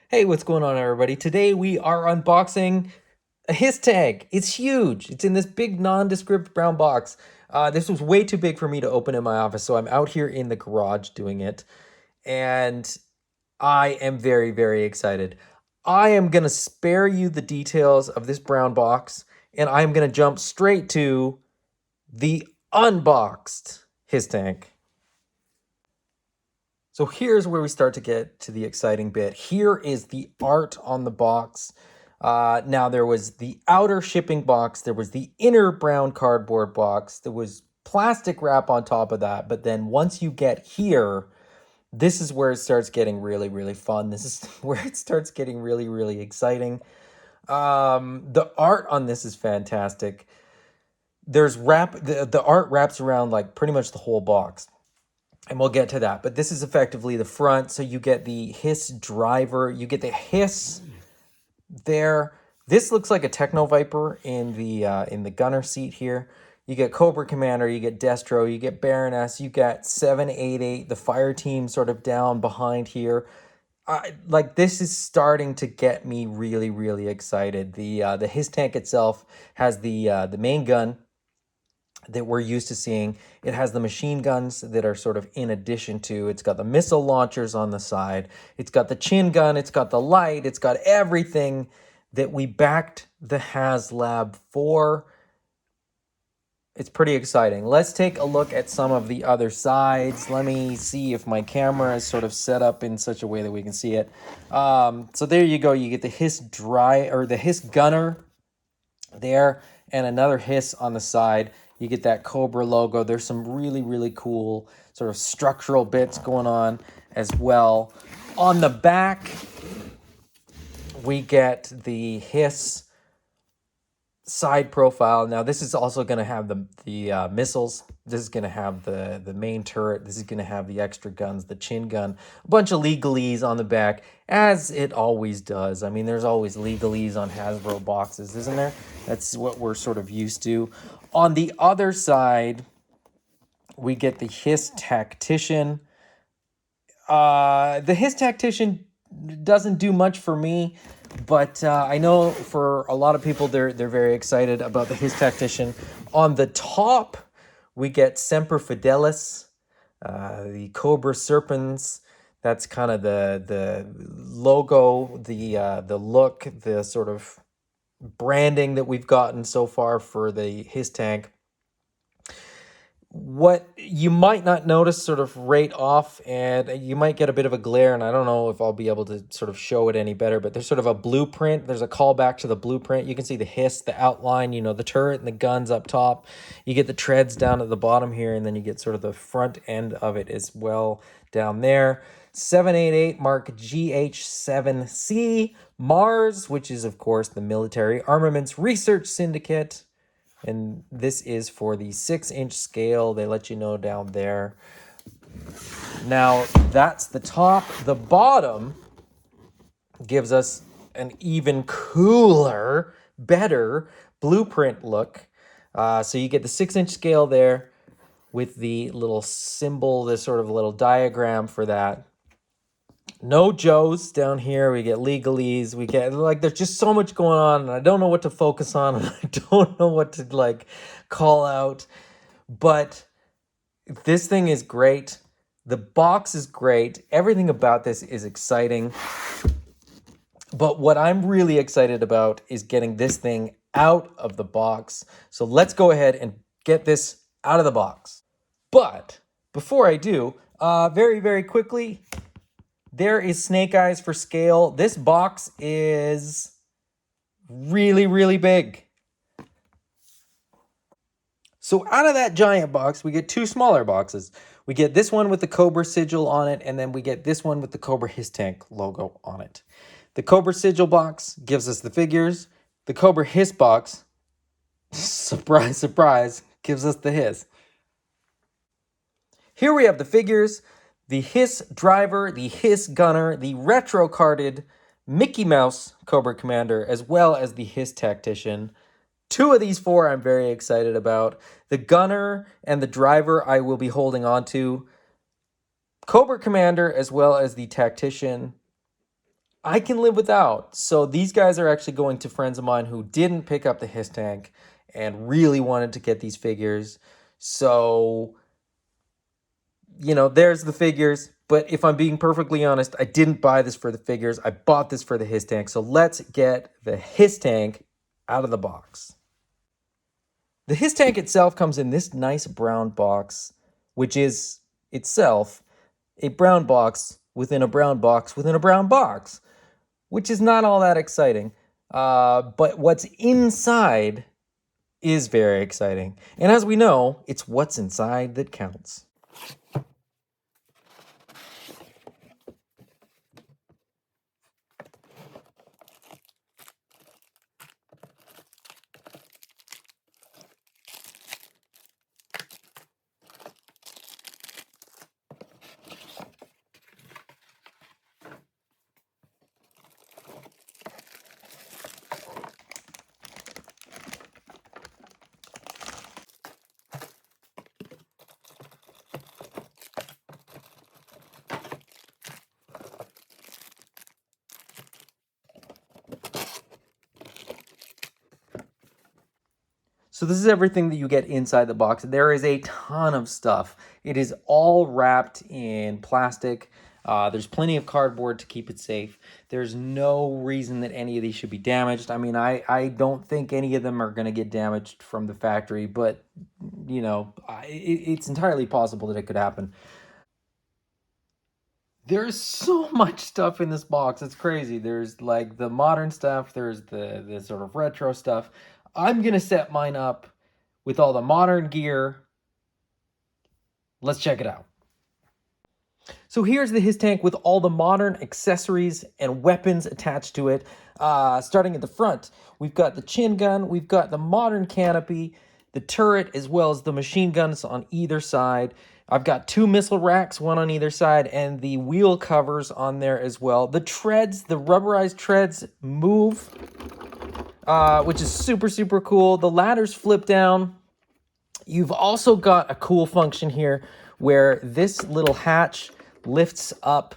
Hey, what's going on, everybody? Today we are unboxing a HISS tag. It's huge. It's in this big nondescript brown box. This was way too big for me to open in my office, so I'm out here in the garage doing it. And I am very, very excited. I am going to spare you the details of this brown box, and I'm going to jump straight to the unboxed HISS tag. So here's where we start to get to the exciting bit. Here is the art on the box. Now there was the outer shipping box. There was the inner brown cardboard box. There was plastic wrap on top of that. But then once you get here, this is where it starts getting really, really fun. This is where it starts getting really, really exciting. The art on this is fantastic. The art wraps around like pretty much the whole box. And we'll get to that. But this is effectively the front. So you get the HISS driver. You get the HISS there. This looks like a Techno Viper in the gunner seat here. You get Cobra Commander, you get Destro, you get Baroness, you get 788, the fire team sort of down behind here. Like this is starting to get me really, really excited. The HISS tank itself has the main gun that we're used to seeing. It has the machine guns that are sort of in addition to. It's got the missile launchers on the side. It's got the chin gun. It's got the light. It's got everything that we backed the HasLab for. It's pretty exciting. Let's take a look at some of the other sides. Let me see if my camera is sort of set up in such a way that we can see it. So there you go. You get the the HISS gunner there and another HISS on the side. You get that Cobra logo. There's some really, really cool sort of structural bits going on as well. On the back, we get the HISS side profile. Now, this is also going to have the missiles. This is going to have the main turret. This is going to have the extra guns, the chin gun, a bunch of legalese on the back, as it always does. I mean, there's always legalese on Hasbro boxes, isn't there? That's what we're sort of used to. On the other side, we get the HISS Tactician. The HISS Tactician doesn't do much for me, but I know for a lot of people, they're very excited about the HISS Tactician. On the top, we get Semper Fidelis, the Cobra Serpens. That's kind of the logo, the look, the sort of branding that we've gotten so far for the HISS tank. What you might not notice sort of right off, and you might get a bit of a glare, and I don't know if I'll be able to sort of show it any better, but there's sort of a blueprint. There's a callback to the blueprint. You can see the HISS, the outline, you know, the turret and the guns up top. You get the treads down at the bottom here, and then you get sort of the front end of it as well down there. 788 Mark GH7C Mars, which is, of course, the Military Armaments Research Syndicate. And this is for the 6-inch scale. They let you know down there. Now, that's the top. The bottom gives us an even cooler, better blueprint look. So you get the 6-inch scale there with the little symbol, this sort of little diagram for that. No Joes down here. We get legalese. We get, like, there's just so much going on, and I don't know what to focus on, and I don't know what to, like, call out. But this thing is great. The box is great. Everything about this is exciting. But what I'm really excited about is getting this thing out of the box. So let's go ahead and get this out of the box. But before I do, very, very quickly, there is Snake Eyes for scale. This box is really, really big. So out of that giant box, we get two smaller boxes. We get this one with the Cobra sigil on it, and then we get this one with the Cobra HISS tank logo on it. The Cobra sigil box gives us the figures. The Cobra HISS box, surprise, surprise, gives us the HISS. Here we have the figures, the HISS driver, the HISS gunner, the retro-carded Mickey Mouse Cobra Commander, as well as the HISS Tactician. Two of these four I'm very excited about. The gunner and the driver I will be holding on to. Cobra Commander as well as the Tactician, I can live without. So these guys are actually going to friends of mine who didn't pick up the HISS tank and really wanted to get these figures. So, there's the figures. But if I'm being perfectly honest, I didn't buy this for the figures. I bought this for the HISS tank. So let's get the HISS tank out of the box. The HISS tank itself comes in this nice brown box, which is itself a brown box within a brown box within a brown box, which is not all that exciting. But what's inside is very exciting. And as we know, it's what's inside that counts. So this is everything that you get inside the box. There is a ton of stuff. It is all wrapped in plastic. There's plenty of cardboard to keep it safe. There's no reason that any of these should be damaged. I mean, I don't think any of them are going to get damaged from the factory, but, it's entirely possible that it could happen. There's so much stuff in this box. It's crazy. There's like the modern stuff. There's the sort of retro stuff. I'm going to set mine up with all the modern gear. Let's check it out. So here's the HISS tank with all the modern accessories and weapons attached to it. Starting at the front, we've got the chin gun. We've got the modern canopy, the turret, as well as the machine guns on either side. I've got 2 missile racks, one on either side, and the wheel covers on there as well. The treads, the rubberized treads move, which is super, super cool. The ladders flip down. You've also got a cool function here where this little hatch lifts up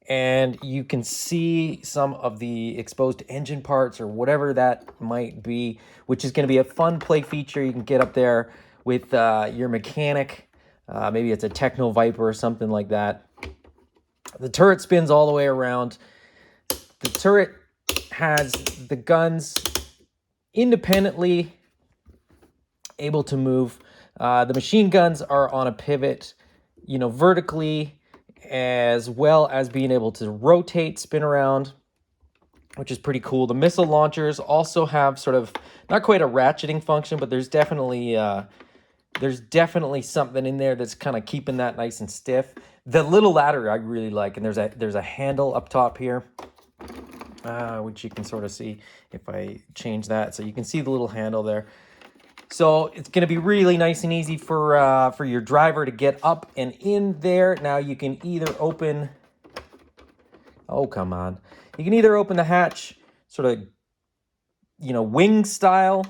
and you can see some of the exposed engine parts or whatever that might be, which is going to be a fun play feature. You can get up there with your mechanic. Maybe it's a Techno Viper or something like that. The turret spins all the way around. The turret has the guns independently able to move. The machine guns are on a pivot, vertically, as well as being able to rotate, spin around, which is pretty cool. The missile launchers also have sort of not quite a ratcheting function, but there's definitely something in there that's kind of keeping that nice and stiff. The little ladder I really like, and there's a handle up top here, which you can sort of see if I change that. So you can see the little handle there. So it's going to be really nice and easy for your driver to get up and in there. Now you can either open... Oh, come on. You can either open the hatch sort of, wing style,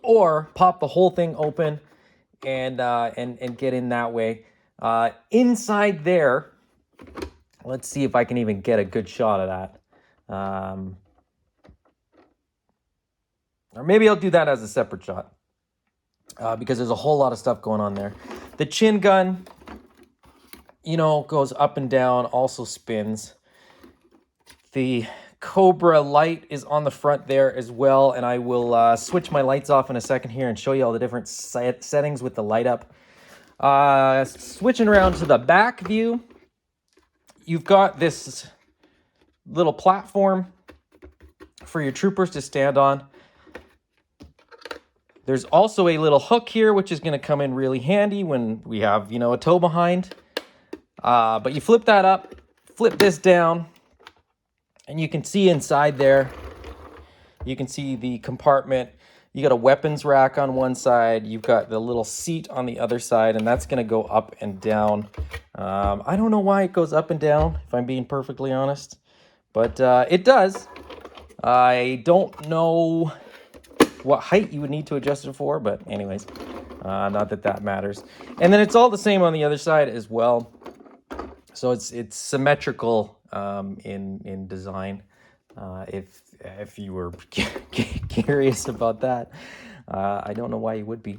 or pop the whole thing open and get in that way. Inside there, let's see if I can even get a good shot of that. Or maybe I'll do that as a separate shot because there's a whole lot of stuff going on there. The chin gun, goes up and down, also spins. The Cobra light is on the front there as well, and I will switch my lights off in a second here and show you all the different settings with the light up. Switching around to the back view, you've got this little platform for your troopers to stand on. There's also a little hook here, which is going to come in really handy when we have, a tow behind. But you flip that up, flip this down, and you can see inside there, you can see the compartment. You got a weapons rack on one side. You've got the little seat on the other side, and that's going to go up and down. I don't know why it goes up and down, if I'm being perfectly honest, but it does. I don't know what height you would need to adjust it for, but anyways, not that matters. And then it's all the same on the other side as well. So it's symmetrical in design. If you were curious about that, I don't know why you would be.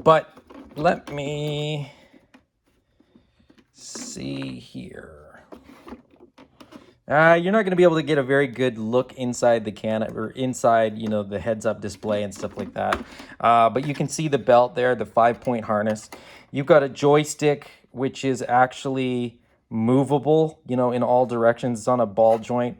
But let me see here. You're not going to be able to get a very good look inside the can or inside, you know, the heads-up display and stuff like that. But you can see the belt there, the 5-point harness. You've got a joystick, which is actually movable, you know, in all directions. It's on a ball joint.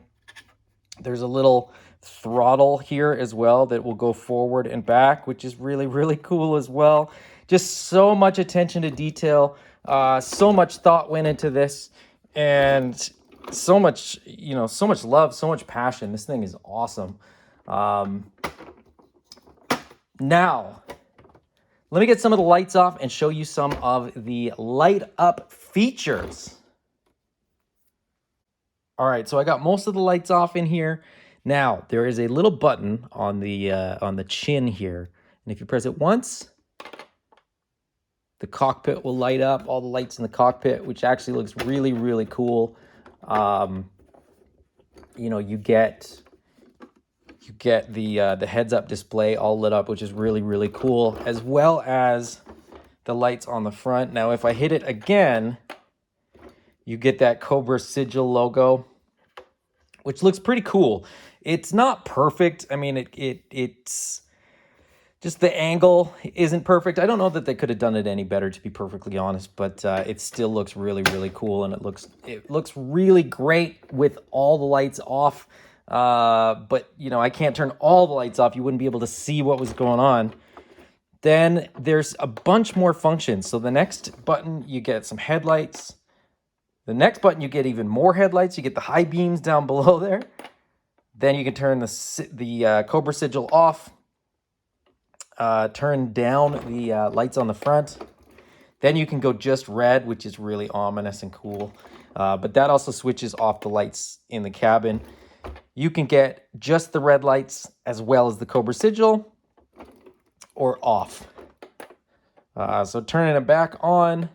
There's a little throttle here as well that will go forward and back, which is really, really cool as well. Just so much attention to detail. So much thought went into this, and so much, you know, so much love, so much passion. This thing is awesome. Now, let me get some of the lights off and show you some of the light up features. All right, so I got most of the lights off in here. Now, there is a little button on the chin here, and if you press it once, the cockpit will light up, all the lights in the cockpit, which actually looks really, really cool. You know, you get the heads-up display all lit up, which is really, really cool, as well as the lights on the front. Now, if I hit it again, you get that Cobra Sigil logo, which looks pretty cool. It's not perfect. I mean, it's just the angle isn't perfect. I don't know that they could have done it any better, to be perfectly honest, but it still looks really, really cool, and it looks really great with all the lights off. But, you know, I can't turn all the lights off. You wouldn't be able to see what was going on. Then there's a bunch more functions. So the next button, you get some headlights. The next button, you get even more headlights. You get the high beams down below there. Then you can turn the Cobra Sigil off. Turn down the lights on the front. Then you can go just red, which is really ominous and cool. But that also switches off the lights in the cabin. You can get just the red lights as well as the Cobra Sigil, or off. So turning it back on,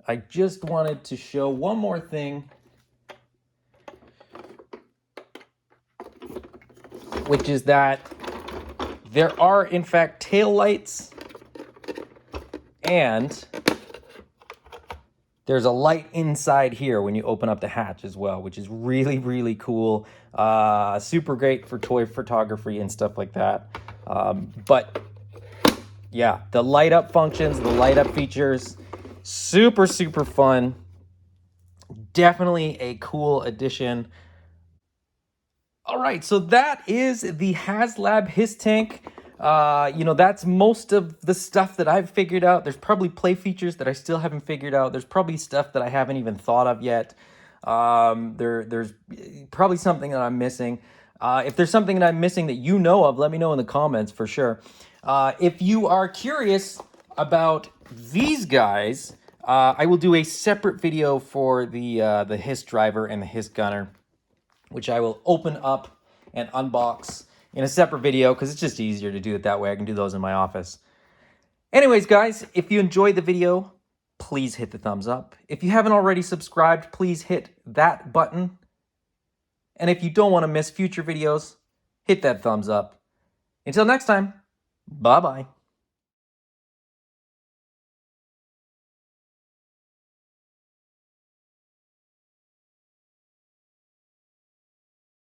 I just wanted to show one more thing, which is that there are, in fact, tail lights, and there's a light inside here when you open up the hatch as well, which is really, really cool. Super great for toy photography and stuff like that. But yeah, the light up functions, the light up features, super, super fun. Definitely a cool addition. All right, so that is the HasLab HISS tank. You know, that's most of the stuff that I've figured out. There's probably play features that I still haven't figured out. There's probably stuff that I haven't even thought of yet. There's probably something that I'm missing. If there's something that I'm missing that you know of, let me know in the comments for sure. If you are curious about these guys, I will do a separate video for the HISS driver and the HISS gunner, which I will open up and unbox in a separate video because it's just easier to do it that way. I can do those in my office. Anyways, guys, if you enjoyed the video, please hit the thumbs up. If you haven't already subscribed, please hit that button. And if you don't want to miss future videos, hit that thumbs up. Until next time, bye-bye.